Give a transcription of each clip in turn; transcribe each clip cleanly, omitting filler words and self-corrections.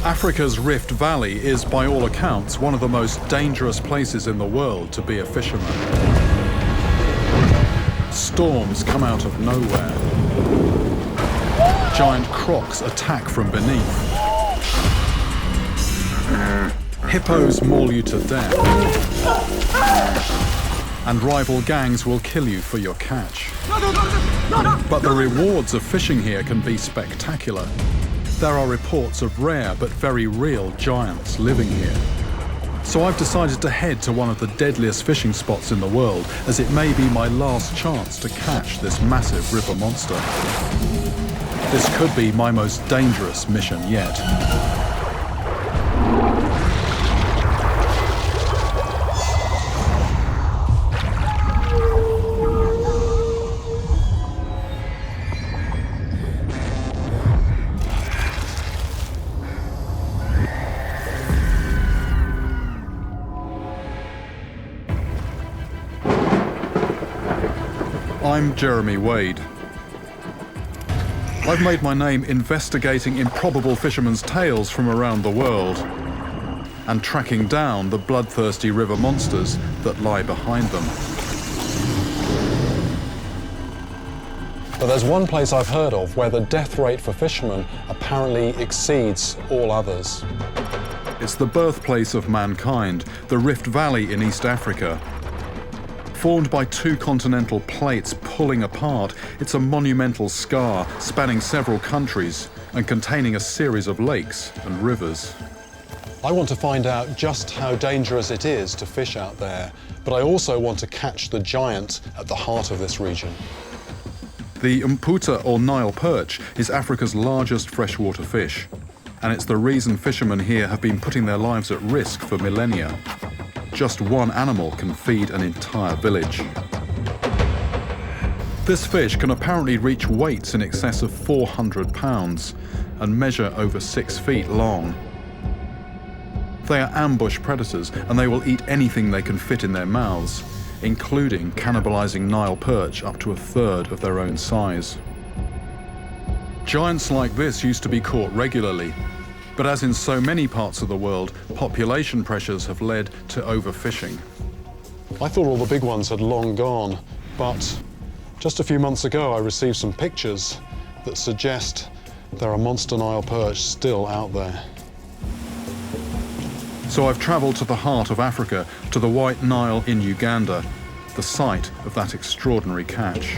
Africa's Rift Valley is, by all accounts, one of the most dangerous places in the world to be a fisherman. Storms come out of nowhere. Giant crocs attack from beneath. Hippos maul you to death. And rival gangs will kill you for your catch. But the rewards of fishing here can be spectacular. There are reports of rare but very real giants living here. So I've decided to head to one of the deadliest fishing spots in the world, as it may be my last chance to catch this massive river monster. This could be my most dangerous mission yet. I'm Jeremy Wade. I've made my name investigating improbable fishermen's tales from around the world and tracking down the bloodthirsty river monsters that lie behind them. But there's one place I've heard of where the death rate for fishermen apparently exceeds all others. It's the birthplace of mankind, the Rift Valley in East Africa. Formed by two continental plates pulling apart, it's a monumental scar spanning several countries and containing a series of lakes and rivers. I want to find out just how dangerous it is to fish out there, but I also want to catch the giant at the heart of this region. The mputa, or Nile perch, is Africa's largest freshwater fish, and it's the reason fishermen here have been putting their lives at risk for millennia. Just one animal can feed an entire village. This fish can apparently reach weights in excess of 400 pounds and measure over 6 feet long. They are ambush predators, and they will eat anything they can fit in their mouths, including cannibalizing Nile perch up to a third of their own size. Giants like this used to be caught regularly, but as in so many parts of the world, population pressures have led to overfishing. I thought all the big ones had long gone, but just a few months ago I received some pictures that suggest there are monster Nile perch still out there. So I've travelled to the heart of Africa, to the White Nile in Uganda, the site of that extraordinary catch.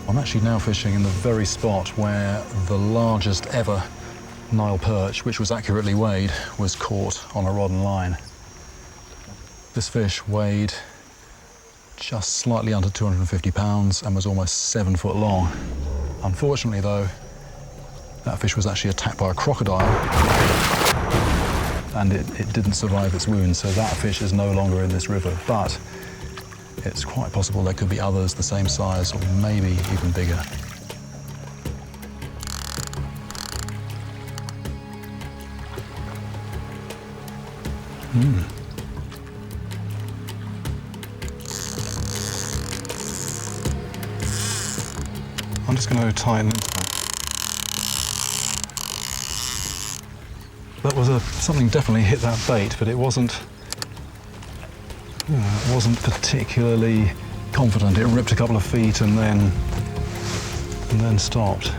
I'm actually now fishing in the very spot where the largest ever Nile perch, which was accurately weighed, was caught on a rod and line. This fish weighed just slightly under 250 pounds and was almost 7 foot long. Unfortunately though, that fish was actually attacked by a crocodile and it didn't survive its wounds, so that fish is no longer in this river. But it's quite possible there could be others the same size or maybe even bigger. I'm just going to tighten into that. That was something definitely hit that bait, but it wasn't particularly confident. It ripped a couple of feet and then stopped.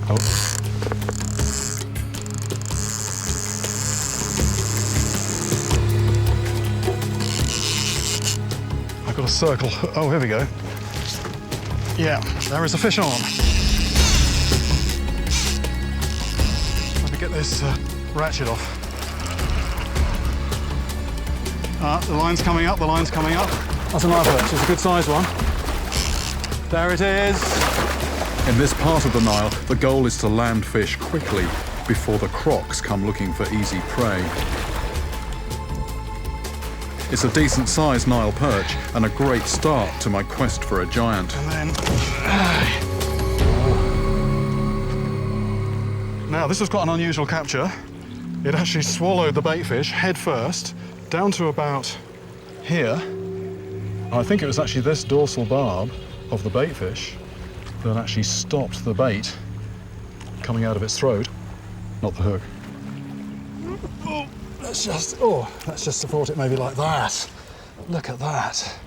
Oh. I've got a circle. Oh, here we go. Yeah, there is a fish on. Let me get this ratchet off. The line's coming up, the line's coming up. That's a Nile perch, it's a good sized one. There it is. In this part of the Nile, the goal is to land fish quickly before the crocs come looking for easy prey. It's a decent sized Nile perch and a great start to my quest for a giant. And then... Now, this was quite an unusual capture. It actually swallowed the bait fish head first, down to about here. I think it was actually this dorsal barb of the bait fish that actually stopped the bait coming out of its throat, not the hook. Oh, let's just support it maybe like that. Look at that.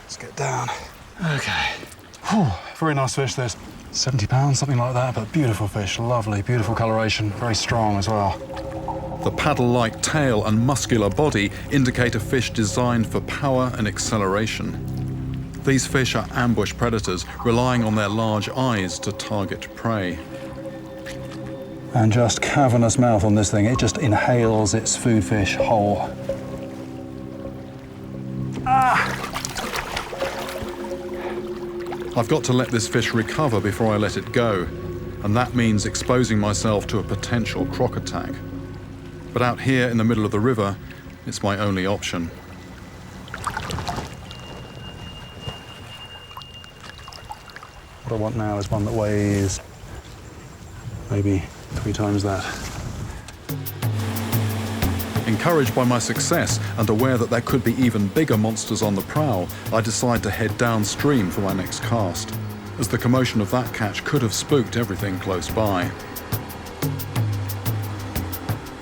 Let's get down. Okay. Whew, very nice fish, this. 70 pounds, something like that, but beautiful fish, lovely, beautiful coloration, very strong as well. The paddle-like tail and muscular body indicate a fish designed for power and acceleration. These fish are ambush predators, relying on their large eyes to target prey. And just cavernous mouth on this thing, it just inhales its food fish whole. I've got to let this fish recover before I let it go, and that means exposing myself to a potential croc attack. But out here in the middle of the river, it's my only option. What I want now is one that weighs maybe 3 times that. Encouraged by my success and aware that there could be even bigger monsters on the prowl, I decide to head downstream for my next cast, as the commotion of that catch could have spooked everything close by.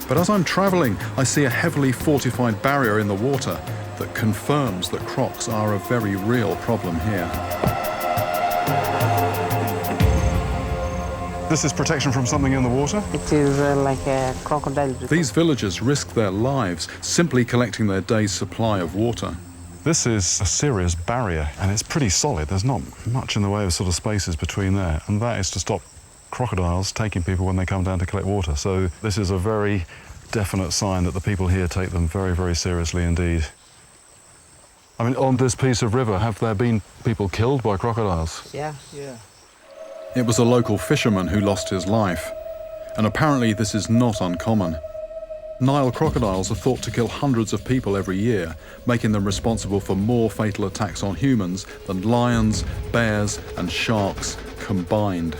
But as I'm travelling, I see a heavily fortified barrier in the water that confirms that crocs are a very real problem here. This is protection from something in the water? It is like a crocodile. These villagers risk their lives simply collecting their day's supply of water. This is a serious barrier, and it's pretty solid. There's not much in the way of sort of spaces between there, and that is to stop crocodiles taking people when they come down to collect water. So this is a very definite sign that the people here take them very, very seriously indeed. I mean, on this piece of river, have there been people killed by crocodiles? Yeah. It was a local fisherman who lost his life, and apparently this is not uncommon. Nile crocodiles are thought to kill hundreds of people every year, making them responsible for more fatal attacks on humans than lions, bears, and sharks combined.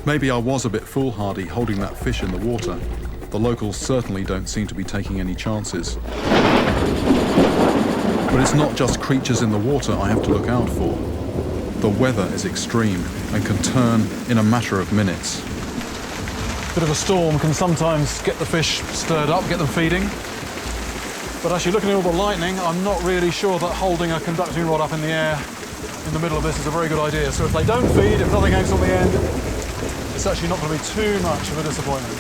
Maybe I was a bit foolhardy holding that fish in the water. The locals certainly don't seem to be taking any chances. But it's not just creatures in the water I have to look out for. The weather is extreme and can turn in a matter of minutes. A bit of a storm can sometimes get the fish stirred up, get them feeding. But actually, looking at all the lightning, I'm not really sure that holding a conducting rod up in the air in the middle of this is a very good idea. So if they don't feed, if nothing hangs on the end, it's actually not going to be too much of a disappointment.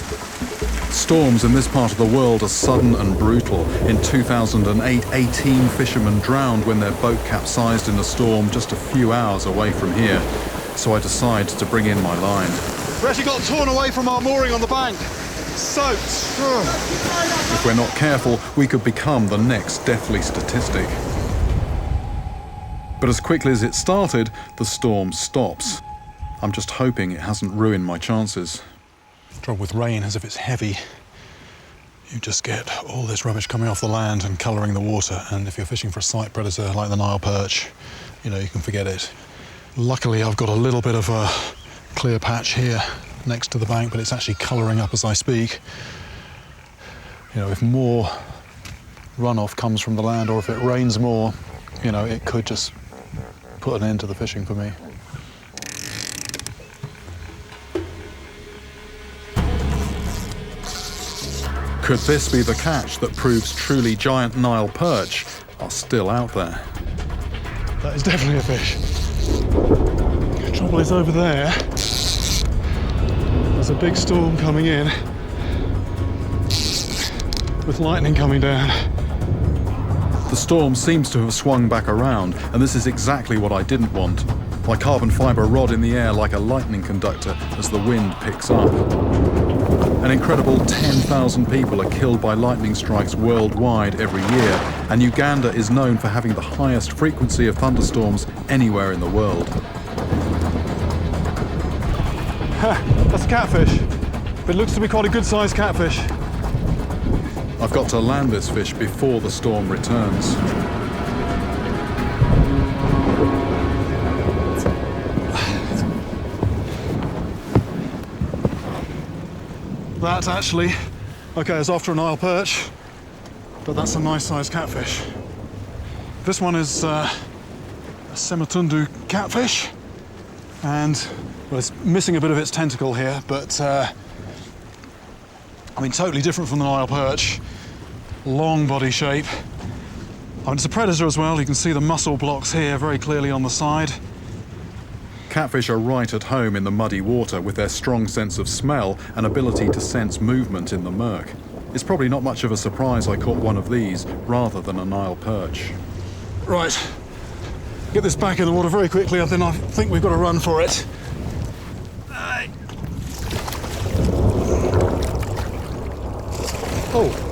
Storms in this part of the world are sudden and brutal. In 2008, 18 fishermen drowned when their boat capsized in a storm just a few hours away from here. So I decide to bring in my line. We actually got torn away from our mooring on the bank. Soaked. If we're not careful, we could become the next deathly statistic. But as quickly as it started, the storm stops. I'm just hoping it hasn't ruined my chances. The trouble with rain is if it's heavy, you just get all this rubbish coming off the land and colouring the water. And if you're fishing for a sight predator like the Nile perch, you can forget it. Luckily, I've got a little bit of a clear patch here next to the bank, but it's actually colouring up as I speak. If more runoff comes from the land or if it rains more, it could just put an end to the fishing for me. Could this be the catch that proves truly giant Nile perch are still out there? That is definitely a fish. The trouble is over there, there's a big storm coming in with lightning coming down. The storm seems to have swung back around, and this is exactly what I didn't want. My carbon fibre rod in the air like a lightning conductor as the wind picks up. An incredible 10,000 people are killed by lightning strikes worldwide every year, and Uganda is known for having the highest frequency of thunderstorms anywhere in the world. That's a catfish. It looks to be quite a good-sized catfish. I've got to land this fish before the storm returns. That actually, is after a Nile perch, but that's a nice sized catfish. This one is a Sematundu catfish. And, well, it's missing a bit of its tentacle here, but, I mean, totally different from the Nile perch. Long body shape. I mean, it's a predator as well. You can see the muscle blocks here very clearly on the side. Catfish are right at home in the muddy water with their strong sense of smell and ability to sense movement in the murk. It's probably not much of a surprise I caught one of these rather than a Nile perch. Right, get this back in the water very quickly, and then I think we've got to run for it. Oh.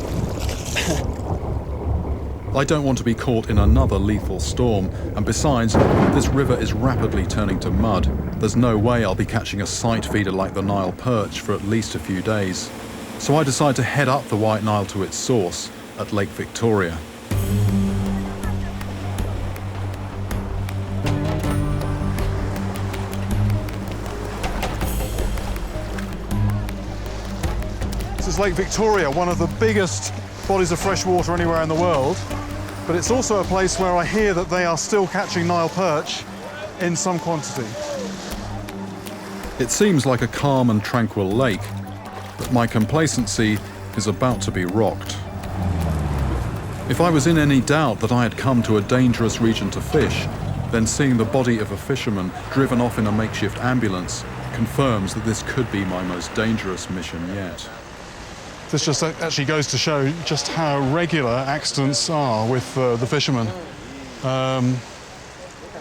I don't want to be caught in another lethal storm, and besides, this river is rapidly turning to mud. There's no way I'll be catching a sight feeder like the Nile perch for at least a few days. So I decide to head up the White Nile to its source at Lake Victoria. This is Lake Victoria, one of the biggest bodies of fresh water anywhere in the world, but it's also a place where I hear that they are still catching Nile perch in some quantity. It seems like a calm and tranquil lake, but my complacency is about to be rocked. If I was in any doubt that I had come to a dangerous region to fish, then seeing the body of a fisherman driven off in a makeshift ambulance confirms that this could be my most dangerous mission yet. This just actually goes to show just how regular accidents are with the fishermen.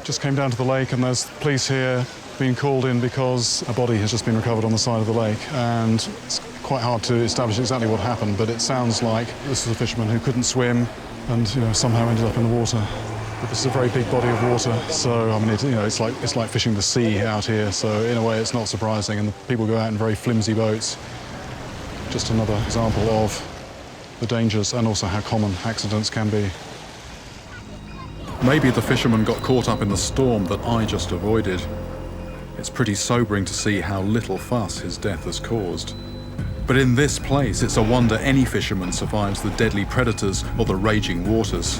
Just came down to the lake, and there's police here being called in because a body has just been recovered on the side of the lake, and it's quite hard to establish exactly what happened, but it sounds like this was a fisherman who couldn't swim and somehow ended up in the water. But this is a very big body of water, so I mean, it's like fishing the sea out here. So in a way, it's not surprising, and the people go out in very flimsy boats. Just another example of the dangers and also how common accidents can be. Maybe the fisherman got caught up in the storm that I just avoided. It's pretty sobering to see how little fuss his death has caused. But in this place, it's a wonder any fisherman survives the deadly predators or the raging waters.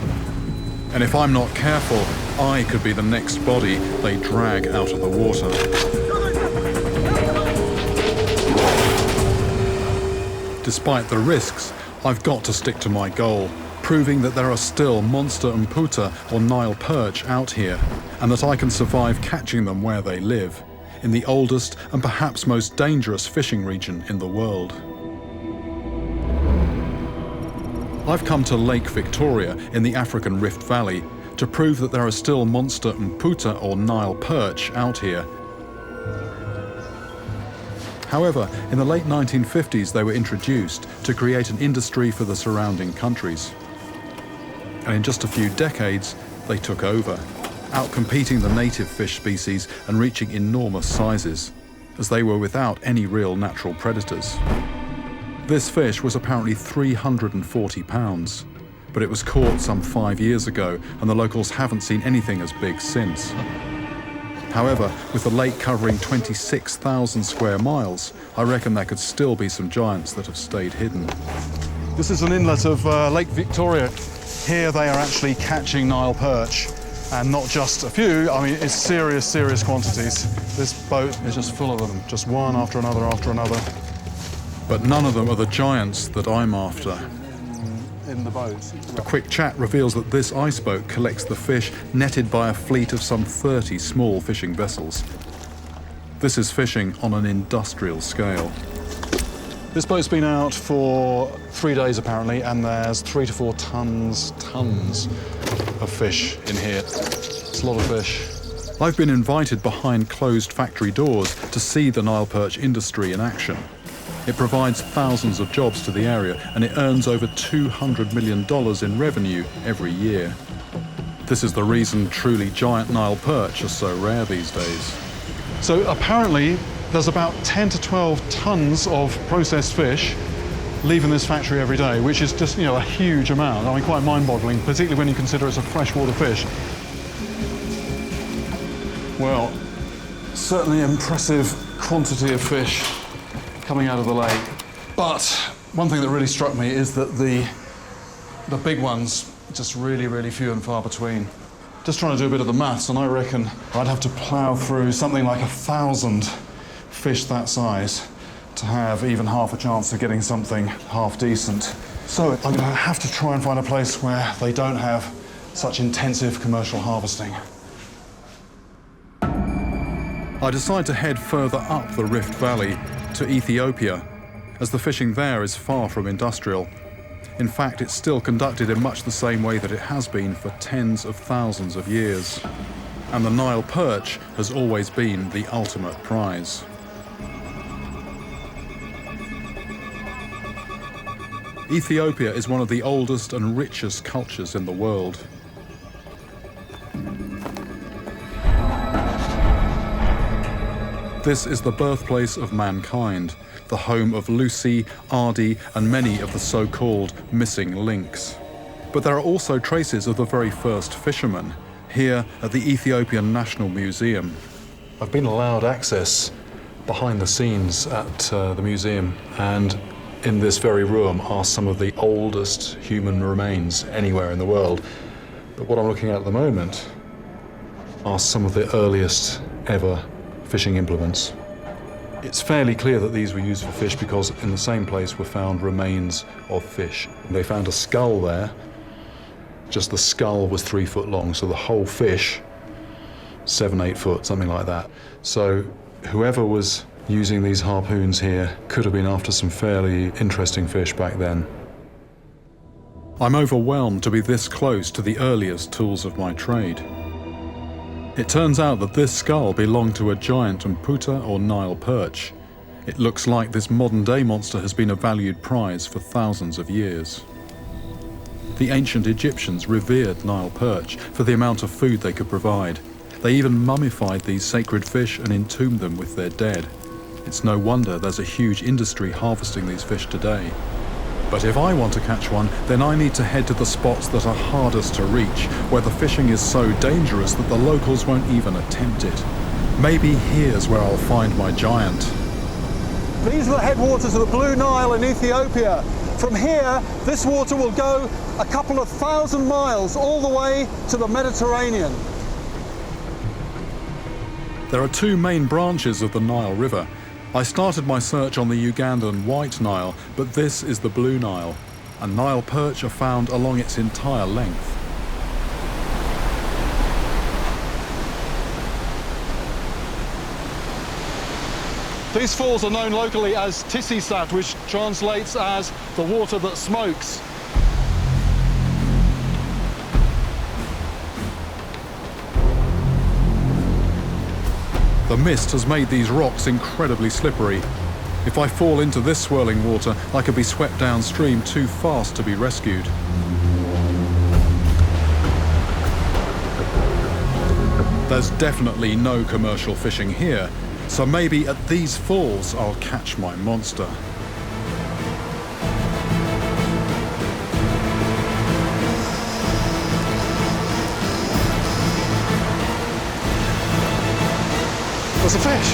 And if I'm not careful, I could be the next body they drag out of the water. Despite the risks, I've got to stick to my goal, proving that there are still monster mputa or Nile perch out here, and that I can survive catching them where they live, in the oldest and perhaps most dangerous fishing region in the world. I've come to Lake Victoria in the African Rift Valley to prove that there are still monster mputa or Nile perch out here. However, in the late 1950s, they were introduced to create an industry for the surrounding countries. And in just a few decades, they took over, outcompeting the native fish species and reaching enormous sizes, as they were without any real natural predators. This fish was apparently 340 pounds, but it was caught some 5 years ago, and the locals haven't seen anything as big since. However, with the lake covering 26,000 square miles, I reckon there could still be some giants that have stayed hidden. This is an inlet of Lake Victoria. Here they are actually catching Nile perch, and not just a few. I mean, it's serious quantities. This boat is just full of them, just one after another after another. But none of them are the giants that I'm after. In the boat. A quick chat reveals that this ice boat collects the fish netted by a fleet of some 30 small fishing vessels. This is fishing on an industrial scale. This boat's been out for 3 days apparently, and there's 3 to 4 tons of fish in here. It's a lot of fish. I've been invited behind closed factory doors to see the Nile perch industry in action. It provides thousands of jobs to the area, and it earns over $200 million in revenue every year. This is the reason truly giant Nile perch are so rare these days. So apparently there's about 10 to 12 tons of processed fish leaving this factory every day, which is just, a huge amount. I mean, quite mind-boggling, particularly when you consider it's a freshwater fish. Well, certainly impressive quantity of fish coming out of the lake. But one thing that really struck me is that the big ones, just really few and far between. Just trying to do a bit of the maths, and I reckon I'd have to plough through something like 1,000 fish that size to have even half a chance of getting something half decent. So I'm going to have to try and find a place where they don't have such intensive commercial harvesting. I decide to head further up the Rift Valley to Ethiopia, as the fishing there is far from industrial. In fact, it's still conducted in much the same way that it has been for tens of thousands of years. And the Nile perch has always been the ultimate prize. Ethiopia is one of the oldest and richest cultures in the world. This is the birthplace of mankind, the home of Lucy, Ardi, and many of the so-called missing links. But there are also traces of the very first fishermen, here at the Ethiopian National Museum. I've been allowed access behind the scenes at the museum, and in this very room are some of the oldest human remains anywhere in the world. But what I'm looking at the moment are some of the earliest ever fishing implements. It's fairly clear that these were used for fish because in the same place were found remains of fish. They found a skull there. Just the skull was 3 foot long, so the whole fish, 7, 8 foot, something like that. So whoever was using these harpoons here could have been after some fairly interesting fish back then. I'm overwhelmed to be this close to the earliest tools of my trade. It turns out that this skull belonged to a giant Mputa or Nile perch. It looks like this modern-day monster has been a valued prize for thousands of years. The ancient Egyptians revered Nile perch for the amount of food they could provide. They even mummified these sacred fish and entombed them with their dead. It's no wonder there's a huge industry harvesting these fish today. But if I want to catch one, then I need to head to the spots that are hardest to reach, where the fishing is so dangerous that the locals won't even attempt it. Maybe here's where I'll find my giant. These are the headwaters of the Blue Nile in Ethiopia. From here, this water will go a couple of thousand miles all the way to the Mediterranean. There are two main branches of the Nile River. I started my search on the Ugandan White Nile, but this is the Blue Nile, and Nile perch are found along its entire length. These falls are known locally as Tisisat, which translates as the water that smokes. The mist has made these rocks incredibly slippery. If I fall into this swirling water, I could be swept downstream too fast to be rescued. There's definitely no commercial fishing here, so maybe at these falls I'll catch my monster. There's a fish.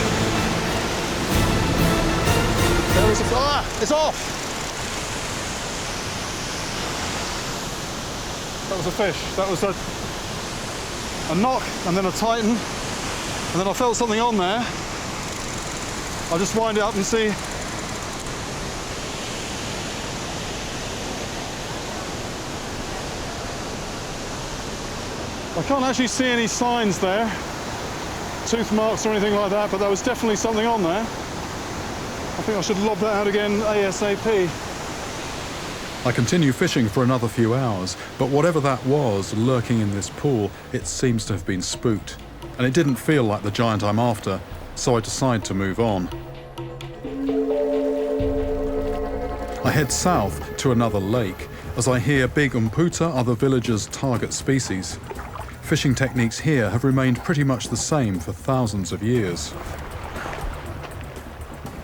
There is a fish. Ah, it's off. That was a fish. That was a knock and then a tighten. And then I felt something on there. I'll just wind it up and see. I can't actually see any signs there. Tooth marks or anything like that, but there was definitely something on there. I think I should lob that out again ASAP. I continue fishing for another few hours, but whatever that was lurking in this pool, it seems to have been spooked. And it didn't feel like the giant I'm after, so I decide to move on. I head south to another lake, as I hear big Mputa are the villagers' target species. Fishing techniques here have remained pretty much the same for thousands of years.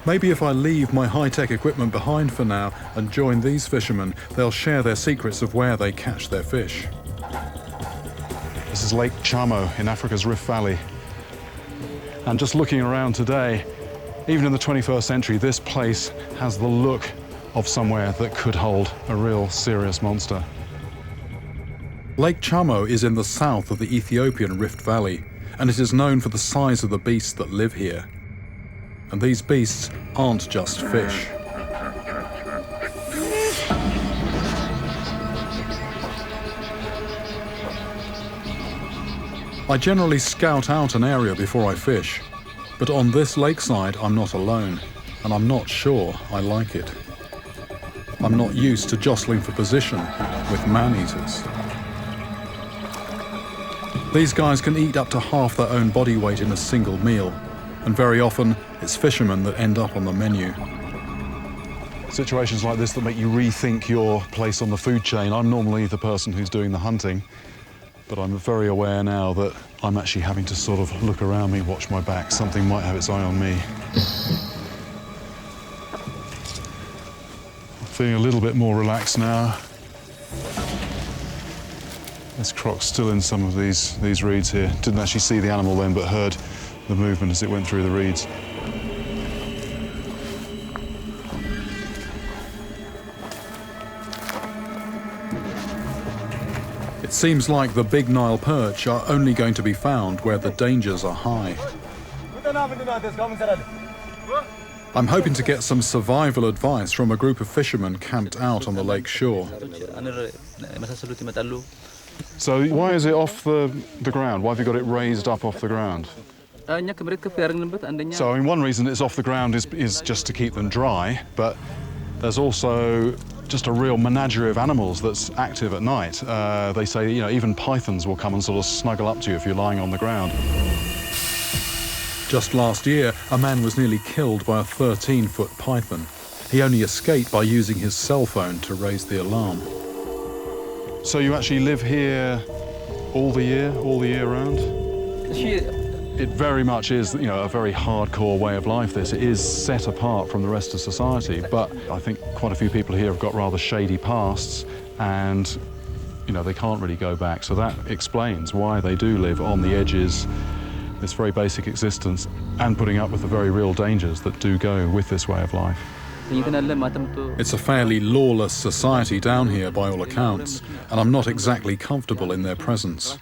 Maybe if I leave my high-tech equipment behind for now and join these fishermen, they'll share their secrets of where they catch their fish. This is Lake Chamo in Africa's Rift Valley. And just looking around today, even in the 21st century, this place has the look of somewhere that could hold a real serious monster. Lake Chamo is in the south of the Ethiopian Rift Valley, and it is known for the size of the beasts that live here. And these beasts aren't just fish. I generally scout out an area before I fish, but on this lakeside I'm not alone, and I'm not sure I like it. I'm not used to jostling for position with man-eaters. These guys can eat up to half their own body weight in a single meal, and very often it's fishermen that end up on the menu. Situations like this that make you rethink your place on the food chain. I'm normally the person who's doing the hunting, but I'm very aware now that I'm actually having to sort of look around me, watch my back. Something might have its eye on me. I'm feeling a little bit more relaxed now. This croc's still in some of these reeds here. Didn't actually see the animal then, but heard the movement as it went through the reeds. It seems like the big Nile perch are only going to be found where the dangers are high. I'm hoping to get some survival advice from a group of fishermen camped out on the lake shore. So why is it off the ground? Why have you got it raised up off the ground? So I mean, one reason it's off the ground is just to keep them dry, but there's also just a real menagerie of animals that's active at night. They say, you know, even pythons will come and sort of snuggle up to you if you're lying on the ground. Just last year, a man was nearly killed by a 13-foot python. He only escaped by using his cell phone to raise the alarm. So you actually live here all the year round? It very much is, you know, a very hardcore way of life, this. It is set apart from the rest of society, but I think quite a few people here have got rather shady pasts and, you know, they can't really go back. So that explains why they do live on the edges, this very basic existence, and putting up with the very real dangers that do go with this way of life. It's a fairly lawless society down here by all accounts, and I'm not exactly comfortable in their presence.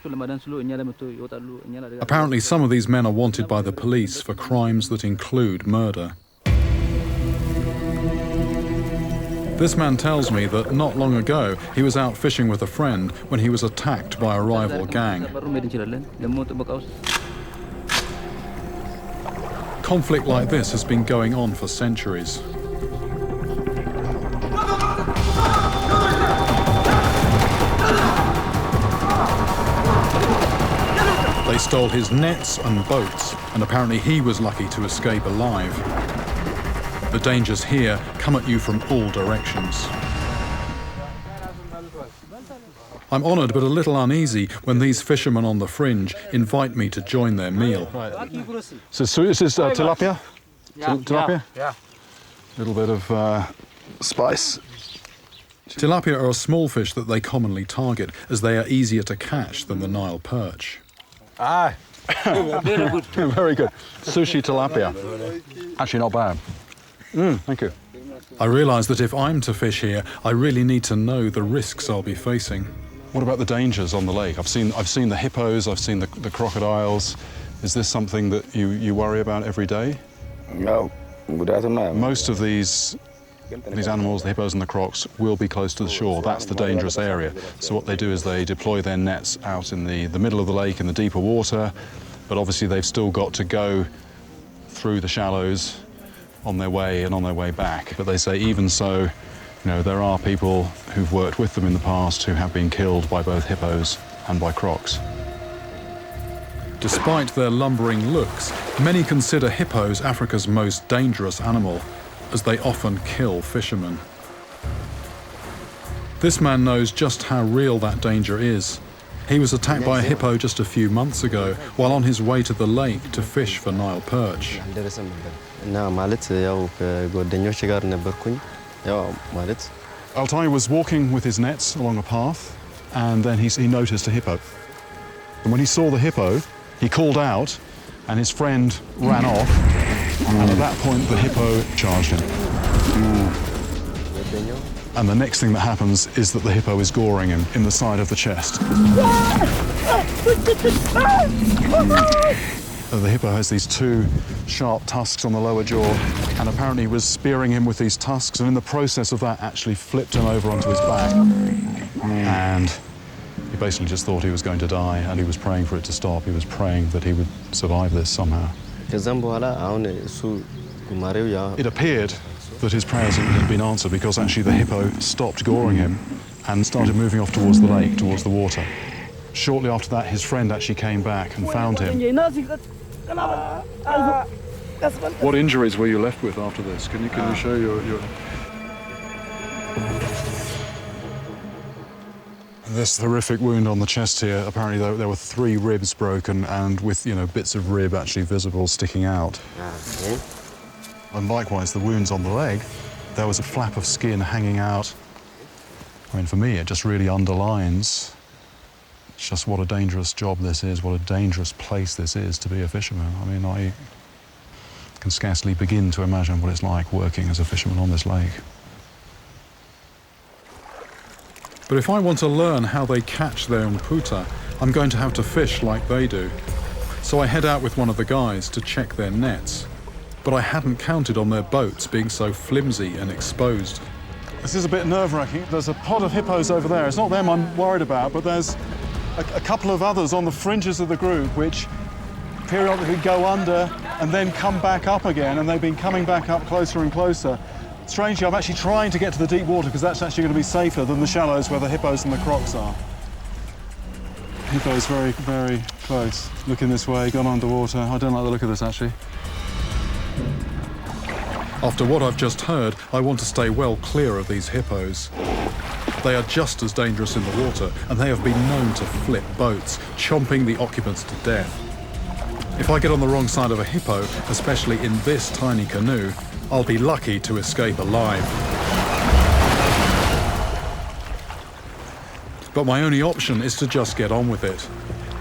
Apparently some of these men are wanted by the police for crimes that include murder. This man tells me that not long ago he was out fishing with a friend when he was attacked by a rival gang. Conflict like this has been going on for centuries. They stole his nets and boats, and apparently he was lucky to escape alive. The dangers here come at you from all directions. I'm honoured but a little uneasy when these fishermen on the fringe invite me to join their meal. Right. So this is tilapia? Yeah. Tilapia? Yeah. A little bit of spice. Tilapia are a small fish that they commonly target, as they are easier to catch than the Nile perch. Ah, very good. Very good. Sushi tilapia. Actually not bad. Thank you. I realise that if I'm to fish here, I really need to know the risks I'll be facing. What about the dangers on the lake? I've seen the hippos, I've seen the crocodiles. Is this something that you worry about every day? No. Most of these animals, the hippos and the crocs, will be close to the shore. That's the dangerous area. So what they do is they deploy their nets out in the middle of the lake in the deeper water, but obviously they've still got to go through the shallows on their way back. But they say even so, you know, there are people who've worked with them in the past who have been killed by both hippos and by crocs. Despite their lumbering looks, many consider hippos Africa's most dangerous animal, as they often kill fishermen. This man knows just how real that danger is. He was attacked by a hippo just a few months ago while on his way to the lake to fish for Nile perch. Altai was walking with his nets along a path, and then he noticed a hippo. And when he saw the hippo, he called out, and his friend ran off. And at that point, the hippo charged him. And the next thing that happens is that the hippo is goring him in the side of the chest. The hippo has these two sharp tusks on the lower jaw, and apparently was spearing him with these tusks, and in the process of that actually flipped him over onto his back. And he basically just thought he was going to die, and he was praying for it to stop. He was praying that he would survive this somehow. It appeared that his prayers had been answered because actually the hippo stopped goring him and started moving off towards the lake, towards the water. Shortly after that, his friend actually came back and found him. What injuries were you left with after this? Can you show your... This horrific wound on the chest here, apparently there were 3 ribs broken and with, bits of rib actually visible sticking out. And likewise, the wounds on the leg, there was a flap of skin hanging out. I mean, for me, it just really underlines just what a dangerous job this is, what a dangerous place this is to be a fisherman. I mean, I can scarcely begin to imagine what it's like working as a fisherman on this lake. But if I want to learn how they catch their mputa, I'm going to have to fish like they do. So I head out with one of the guys to check their nets. But I hadn't counted on their boats being so flimsy and exposed. This is a bit nerve-wracking. There's a pod of hippos over there. It's not them I'm worried about, but there's a couple of others on the fringes of the group which periodically go under and then come back up again, and they've been coming back up closer and closer. Strangely, I'm actually trying to get to the deep water because that's actually going to be safer than the shallows where the hippos and the crocs are. Hippo's very, very close. Looking this way, gone underwater. I don't like the look of this, actually. After what I've just heard, I want to stay well clear of these hippos. They are just as dangerous in the water, and they have been known to flip boats, chomping the occupants to death. If I get on the wrong side of a hippo, especially in this tiny canoe, I'll be lucky to escape alive. But my only option is to just get on with it.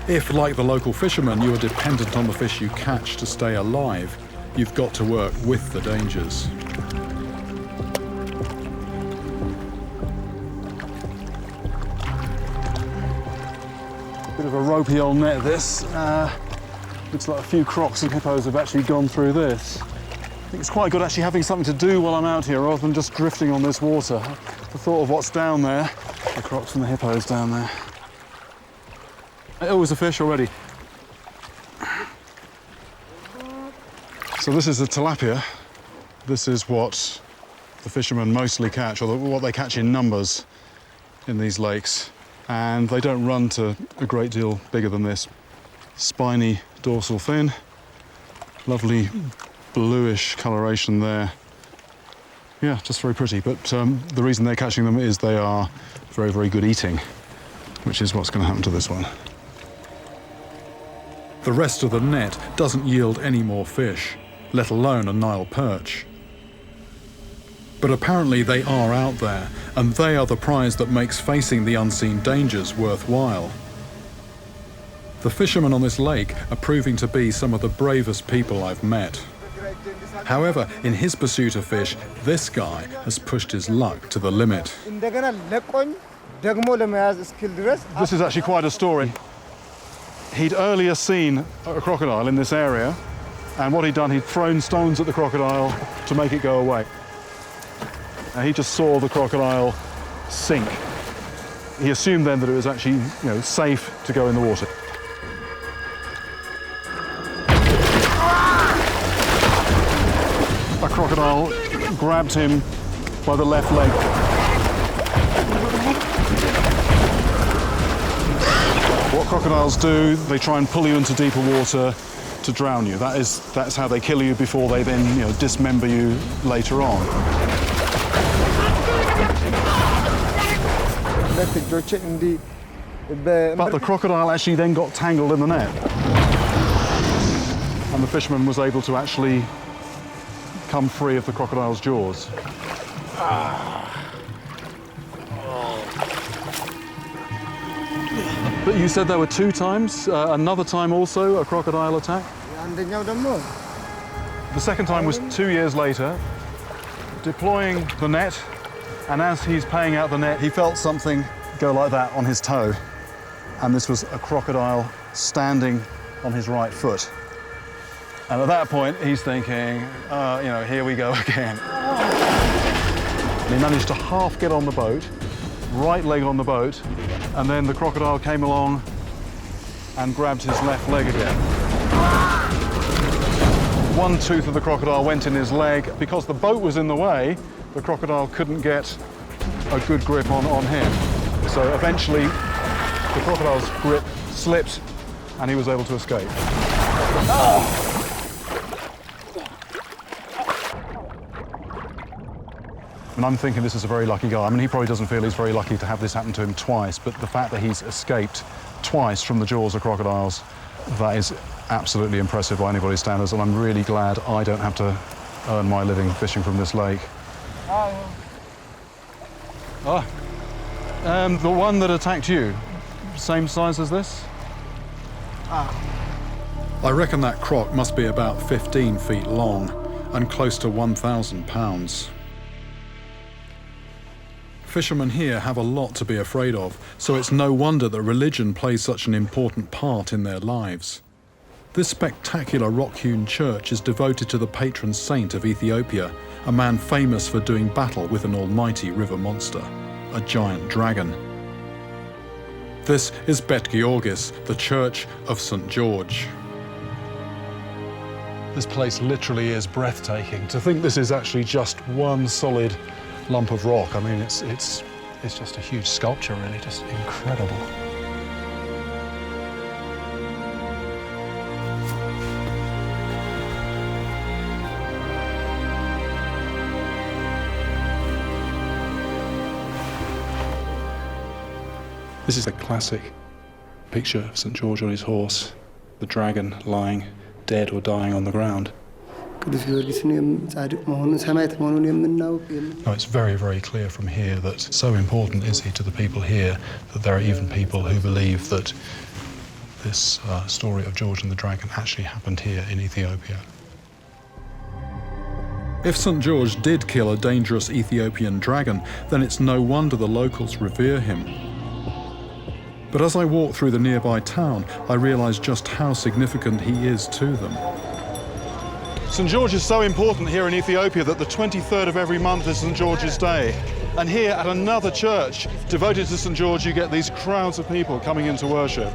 If, like the local fishermen, you are dependent on the fish you catch to stay alive, you've got to work with the dangers. Bit of a ropey old net, this. Looks like a few crocs and hippos have actually gone through this. I think it's quite good actually having something to do while I'm out here rather than just drifting on this water. The thought of what's down there, the crocs and the hippos down there. Oh, there's a fish already. So this is the tilapia. This is what the fishermen mostly catch, or what they catch in numbers in these lakes. And they don't run to a great deal bigger than this. Spiny dorsal fin, lovely bluish coloration there. Yeah, just very pretty. But the reason they're catching them is they are very, very good eating, which is what's going to happen to this one. The rest of the net doesn't yield any more fish, let alone a Nile perch. But apparently they are out there, and they are the prize that makes facing the unseen dangers worthwhile. The fishermen on this lake are proving to be some of the bravest people I've met. However, in his pursuit of fish, this guy has pushed his luck to the limit. This is actually quite a story. He'd earlier seen a crocodile in this area, and what he'd done, he'd thrown stones at the crocodile to make it go away. And he just saw the crocodile sink. He assumed then that it was actually, safe to go in the water. A crocodile grabbed him by the left leg. What crocodiles do, they try and pull you into deeper water to drown you. That's how they kill you before they then, dismember you later on. But the crocodile actually then got tangled in the net. And the fisherman was able to actually come free of the crocodile's jaws. But you said there were 2 times, another time also, a crocodile attack? The second time was 2 years later, deploying the net And as he's paying out the net, he felt something go like that on his toe. And this was a crocodile standing on his right foot. And at that point, he's thinking, here we go again. And he managed to half get on the boat, right leg on the boat, and then the crocodile came along and grabbed his left leg again. One tooth of the crocodile went in his leg. Because the boat was in the way, the crocodile couldn't get a good grip on him. So eventually, the crocodile's grip slipped and he was able to escape. And I'm thinking this is a very lucky guy. I mean, he probably doesn't feel he's very lucky to have this happen to him twice, but the fact that he's escaped twice from the jaws of crocodiles, that is absolutely impressive by anybody's standards, and I'm really glad I don't have to earn my living fishing from this lake. The one that attacked you, same size as this? I reckon that croc must be about 15 feet long and close to 1,000 pounds. Fishermen here have a lot to be afraid of, so it's no wonder that religion plays such an important part in their lives. This spectacular rock-hewn church is devoted to the patron saint of Ethiopia, a man famous for doing battle with an almighty river monster, a giant dragon. This is Bet Georgis, the Church of St. George. This place literally is breathtaking. To think this is actually just one solid lump of rock, I mean, it's just a huge sculpture, really, just incredible. This is a classic picture of St. George on his horse, the dragon lying dead or dying on the ground. Oh, it's very, very clear from here that so important is he to the people here that there are even people who believe that this story of George and the dragon actually happened here in Ethiopia. If St. George did kill a dangerous Ethiopian dragon, then it's no wonder the locals revere him. But as I walk through the nearby town, I realise just how significant he is to them. St. George is so important here in Ethiopia that the 23rd of every month is St. George's Day. And here at another church devoted to St. George, you get these crowds of people coming in to worship.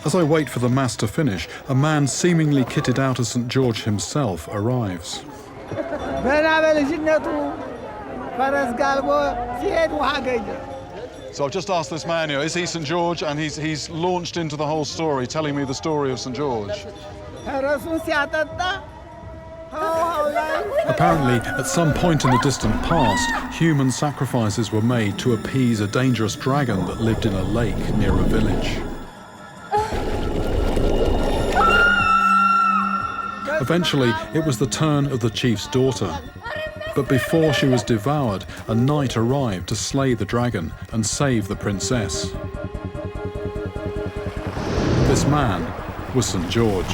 As I wait for the Mass to finish, a man seemingly kitted out as St. George himself arrives. So I've just asked this man, is he St. George? And he's launched into the whole story, telling me the story of St. George. Apparently, at some point in the distant past, human sacrifices were made to appease a dangerous dragon that lived in a lake near a village. Eventually, it was the turn of the chief's daughter. But before she was devoured, a knight arrived to slay the dragon and save the princess. This man was St. George.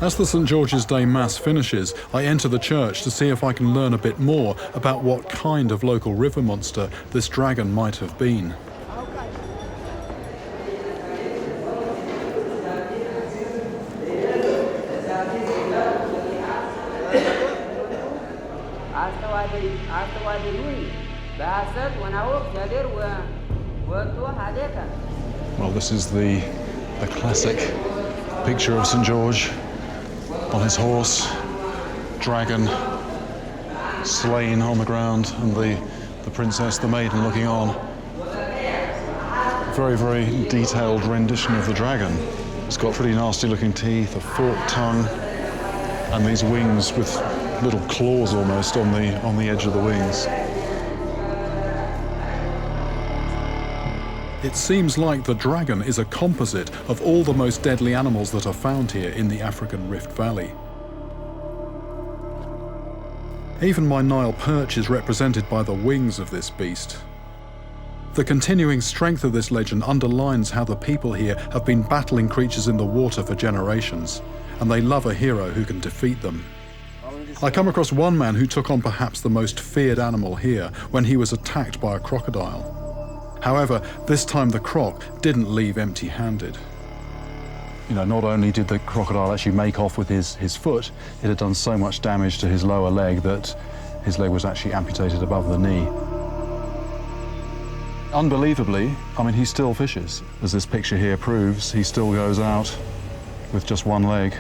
As the St. George's Day Mass finishes, I enter the church to see if I can learn a bit more about what kind of local river monster this dragon might have been. Well, this is the classic picture of St. George on his horse, dragon slain on the ground, and the princess, the maiden, looking on. Very, very detailed rendition of the dragon. It's got pretty nasty looking teeth, a forked tongue, and these wings with little claws almost on the edge of the wings. It seems like the dragon is a composite of all the most deadly animals that are found here in the African Rift Valley. Even my Nile perch is represented by the wings of this beast. The continuing strength of this legend underlines how the people here have been battling creatures in the water for generations, and they love a hero who can defeat them. I come across one man who took on perhaps the most feared animal here when he was attacked by a crocodile. However, this time the croc didn't leave empty-handed. You know, not only did the crocodile actually make off with his foot, it had done so much damage to his lower leg that his leg was actually amputated above the knee. Unbelievably, I mean, he still fishes. As this picture here proves, he still goes out with just one leg,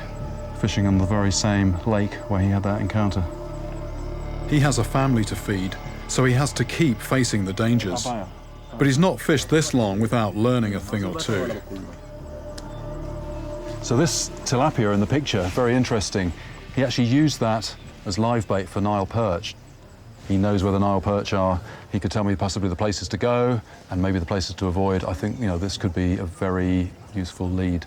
fishing in the very same lake where he had that encounter. He has a family to feed, so he has to keep facing the dangers. But he's not fished this long without learning a thing or two. So this tilapia in the picture, very interesting. He actually used that as live bait for Nile perch. He knows where the Nile perch are. He could tell me possibly the places to go and maybe the places to avoid. I think, you know, this could be a very useful lead.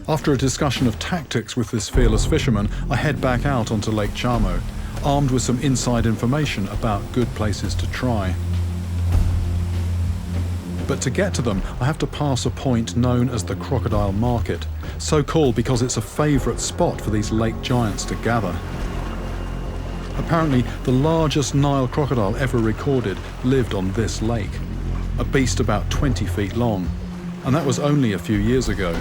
After a discussion of tactics with this fearless fisherman, I head back out onto Lake Chamo, armed with some inside information about good places to try. But to get to them, I have to pass a point known as the Crocodile Market, so called because it's a favourite spot for these lake giants to gather. Apparently, the largest Nile crocodile ever recorded lived on this lake, a beast about 20 feet long, and that was only a few years ago.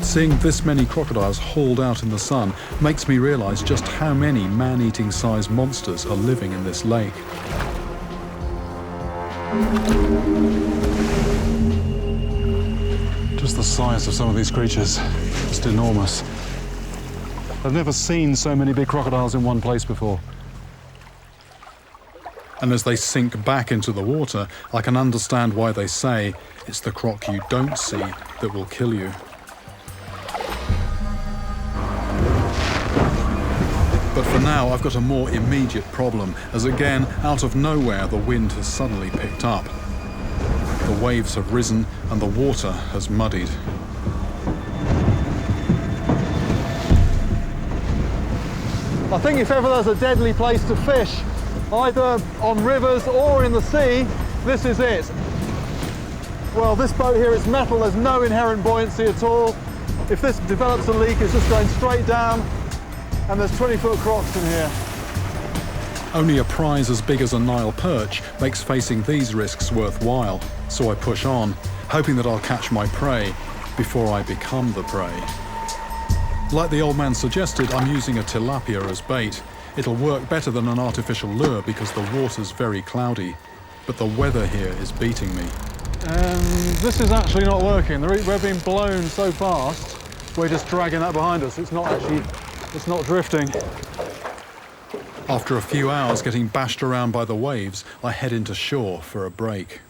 Seeing this many crocodiles hauled out in the sun makes me realise just how many man-eating sized monsters are living in this lake. Just the size of some of these creatures, just enormous. I've never seen so many big crocodiles in one place before. And as they sink back into the water, I can understand why they say it's the croc you don't see that will kill you. But for now, I've got a more immediate problem, as again, out of nowhere, the wind has suddenly picked up. The waves have risen and the water has muddied. I think if ever there's a deadly place to fish, either on rivers or in the sea, this is it. Well, this boat here is metal, there's no inherent buoyancy at all. If this develops a leak, it's just going straight down, and there's 20-foot crocs in here. Only a prize as big as a Nile perch makes facing these risks worthwhile, so I push on, hoping that I'll catch my prey before I become the prey. Like the old man suggested, I'm using a tilapia as bait. It'll work better than an artificial lure because the water's very cloudy, but the weather here is beating me. This is actually not working. We're being blown so fast, we're just dragging that behind us. It's not drifting. After a few hours getting bashed around by the waves, I head into shore for a break.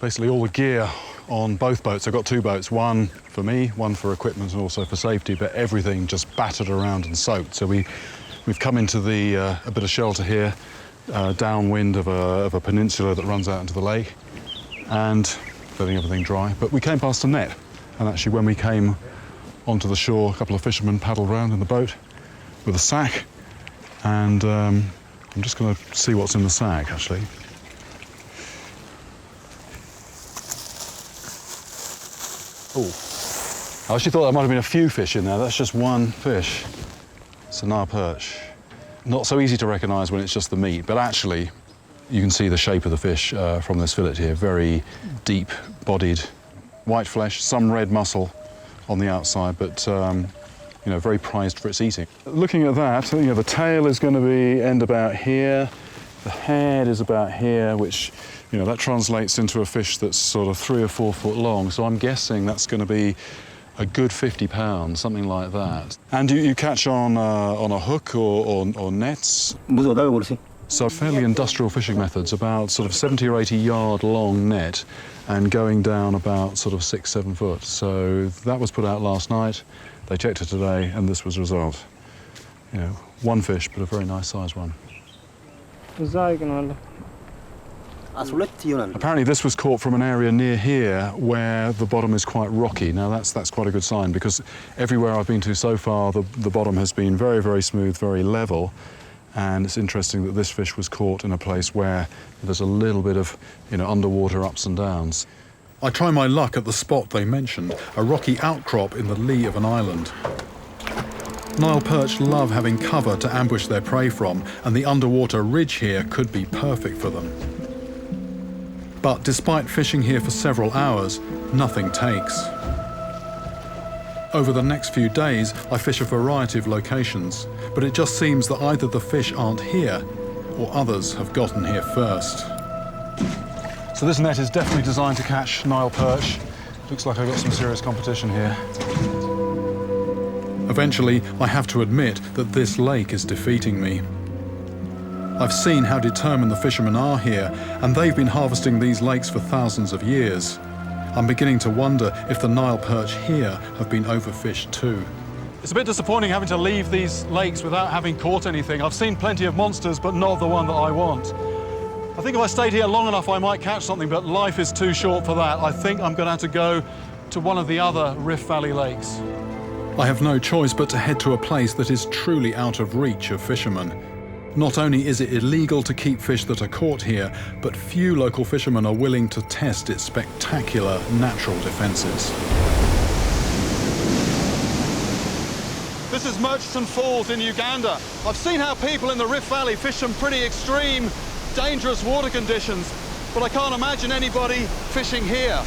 Basically all the gear on both boats. I've got two boats, one for me, one for equipment and also for safety, but everything just battered around and soaked. So we've come into a bit of shelter here, downwind of a peninsula that runs out into the lake, and letting everything dry. But we came past a net, and actually when we came onto the shore, a couple of fishermen paddled around in the boat with a sack, and I'm just going to see what's in the sack, actually. Oh, I actually thought there might have been a few fish in there. That's just one fish. It's a Nile perch. Not so easy to recognise when it's just the meat, but actually you can see the shape of the fish from this fillet here. Very deep-bodied, white flesh, some red muscle on the outside, but you know, very prized for its eating. Looking at that, you know, the tail is going to end about here. The head is about here, which, you know, that translates into a fish that's sort of 3 or 4 foot long. So I'm guessing that's going to be a good 50 pounds, something like that. And you catch on a hook or nets? So fairly industrial fishing methods, about sort of 70 or 80 yard long net and going down about sort of 6, 7 foot. So that was put out last night. They checked it today and this was the result. You know, one fish, but a very nice sized one. Apparently this was caught from an area near here where the bottom is quite rocky. Now that's quite a good sign, because everywhere I've been to so far the bottom has been very, very smooth, very level, and it's interesting that this fish was caught in a place where there's a little bit of, you know, underwater ups and downs. I try my luck at the spot they mentioned, a rocky outcrop in the lee of an island. Nile perch love having cover to ambush their prey from, and the underwater ridge here could be perfect for them. But despite fishing here for several hours, nothing takes. Over the next few days, I fish a variety of locations, but it just seems that either the fish aren't here, or others have gotten here first. So this net is definitely designed to catch Nile perch. Looks like I've got some serious competition here. Eventually, I have to admit that this lake is defeating me. I've seen how determined the fishermen are here, and they've been harvesting these lakes for thousands of years. I'm beginning to wonder if the Nile perch here have been overfished too. It's a bit disappointing having to leave these lakes without having caught anything. I've seen plenty of monsters, but not the one that I want. I think if I stayed here long enough, I might catch something, but life is too short for that. I think I'm going to have to go to one of the other Rift Valley lakes. I have no choice but to head to a place that is truly out of reach of fishermen. Not only is it illegal to keep fish that are caught here, but few local fishermen are willing to test its spectacular natural defences. This is Murchison Falls in Uganda. I've seen how people in the Rift Valley fish some pretty extreme, dangerous water conditions, but I can't imagine anybody fishing here.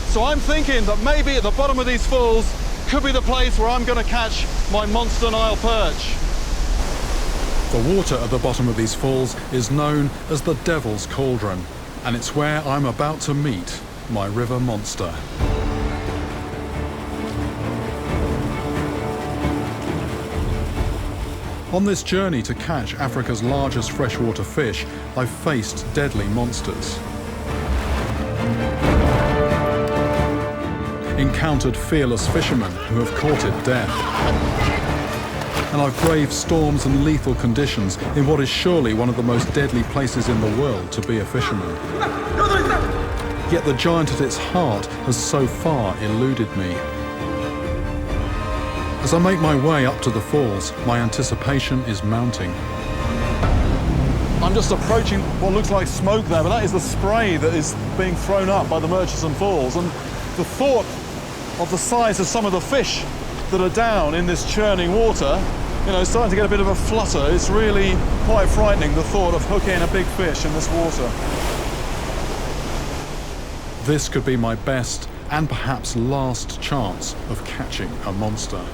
So I'm thinking that maybe at the bottom of these falls could be the place where I'm going to catch my monster Nile perch. The water at the bottom of these falls is known as the Devil's Cauldron, and it's where I'm about to meet my river monster. On this journey to catch Africa's largest freshwater fish, I've faced deadly monsters. Encountered fearless fishermen who have courted death. And I've braved storms and lethal conditions in what is surely one of the most deadly places in the world to be a fisherman. Yet the giant at its heart has so far eluded me. As I make my way up to the falls, my anticipation is mounting. I'm just approaching what looks like smoke there, but that is the spray that is being thrown up by the Murchison Falls. And the thought of the size of some of the fish that are down in this churning water, you know, starting to get a bit of a flutter. It's really quite frightening, the thought of hooking a big fish in this water. This could be my best and perhaps last chance of catching a monster.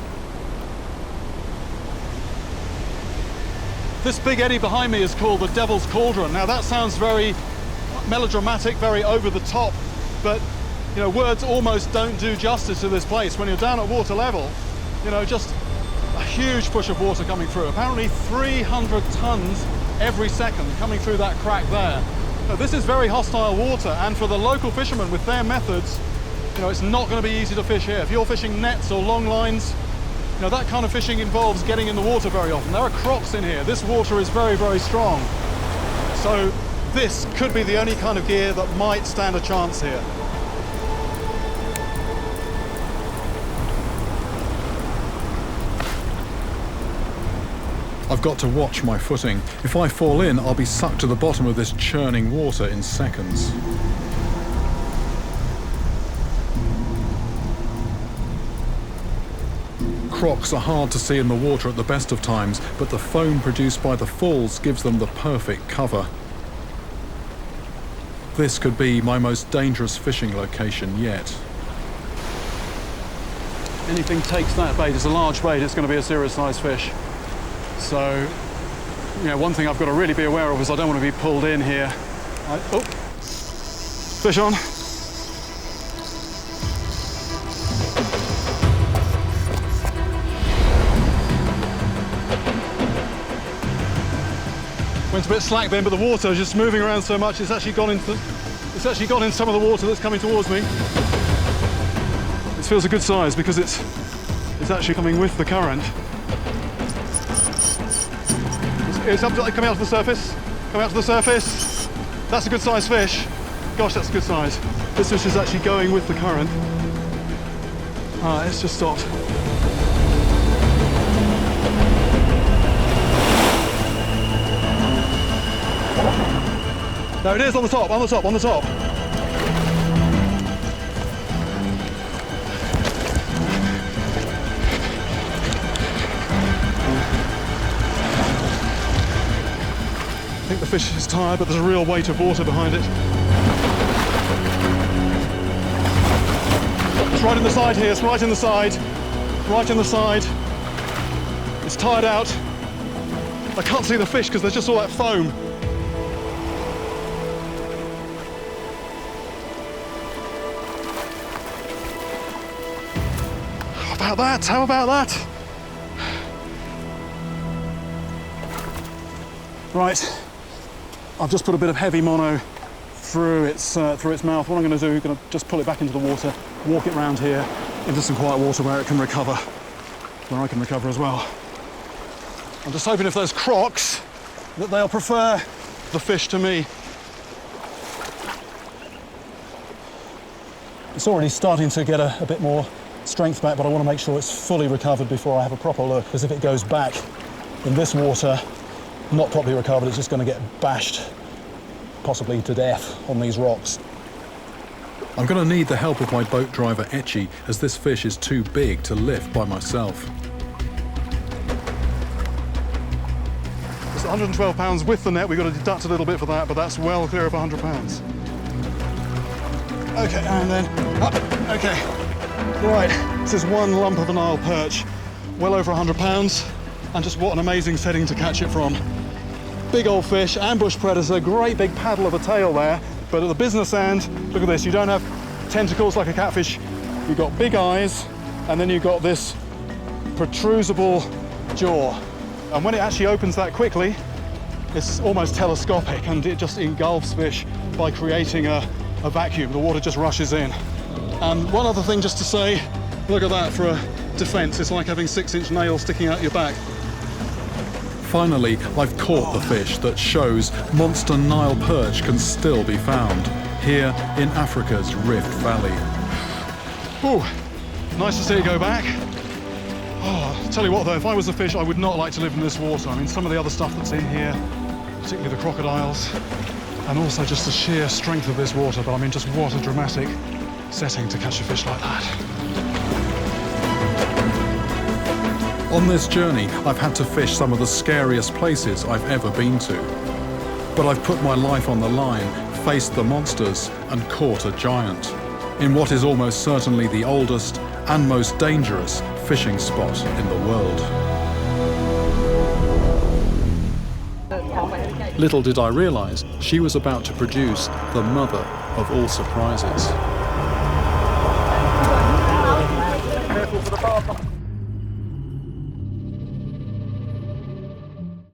This big eddy behind me is called the Devil's Cauldron. Now that sounds very melodramatic, very over the top, but you know, words almost don't do justice to this place. When you're down at water level, you know, just a huge push of water coming through. Apparently 300 tons every second coming through that crack there. Now, this is very hostile water, and for the local fishermen with their methods, you know, it's not going to be easy to fish here. If you're fishing nets or long lines, you know, that kind of fishing involves getting in the water very often. There are crocs in here. This water is very, very strong. So this could be the only kind of gear that might stand a chance here. I've got to watch my footing. If I fall in, I'll be sucked to the bottom of this churning water in seconds. Crocs are hard to see in the water at the best of times, but the foam produced by the falls gives them the perfect cover. This could be my most dangerous fishing location yet. Anything takes that bait, it's a large bait, it's going to be a serious sized fish. So, you know, one thing I've got to really be aware of is I don't want to be pulled in here. Fish on. Went a bit slack then, but the water is just moving around so much, it's actually gone in some of the water that's coming towards me. This feels a good size because it's actually coming with the current. It's up to, coming out to the surface. Coming out to the surface. That's a good size fish. Gosh, that's a good size. This fish is actually going with the current. All right, it's just stopped. There it is, on the top, on the top, on the top. I think the fish is tired, but there's a real weight of water behind it. It's right in the side here, it's right in the side. Right in the side. It's tired out. I can't see the fish because there's just all that foam. How about that? How about that? Right, I've just put a bit of heavy mono through its mouth. What I'm going to do, I'm going to just pull it back into the water, walk it round here into some quiet water where it can recover, where I can recover as well. I'm just hoping if there's crocs that they'll prefer the fish to me. It's already starting to get a bit more strength back, but I want to make sure it's fully recovered before I have a proper look, because if it goes back in this water, not properly recovered, it's just going to get bashed, possibly to death, on these rocks. I'm going to need the help of my boat driver Etchy, as this fish is too big to lift by myself. It's 112 pounds with the net. We've got to deduct a little bit for that, but that's well clear of 100 pounds. Okay, and then up. Okay, right. This is one lump of a Nile perch, well over 100 pounds, and just what an amazing setting to catch it from. Big old fish, ambush predator, great big paddle of a tail there, but at the business end, look at this, you don't have tentacles like a catfish, you've got big eyes, and then you've got this protrusible jaw. And when it actually opens that quickly, it's almost telescopic, and it just engulfs fish by creating a vacuum. The water just rushes in. And one other thing just to say, look at that for a defense. It's like having 6-inch nails sticking out your back. Finally, I've caught the fish that shows monster Nile perch can still be found here in Africa's Rift Valley. Ooh, nice to see it go back. Oh, tell you what though, if I was a fish, I would not like to live in this water. I mean, some of the other stuff that's in here, particularly the crocodiles, and also just the sheer strength of this water, but I mean, just what a dramatic setting to catch a fish like that. On this journey, I've had to fish some of the scariest places I've ever been to. But I've put my life on the line, faced the monsters, and caught a giant in what is almost certainly the oldest and most dangerous fishing spot in the world. Little did I realise she was about to produce the mother of all surprises.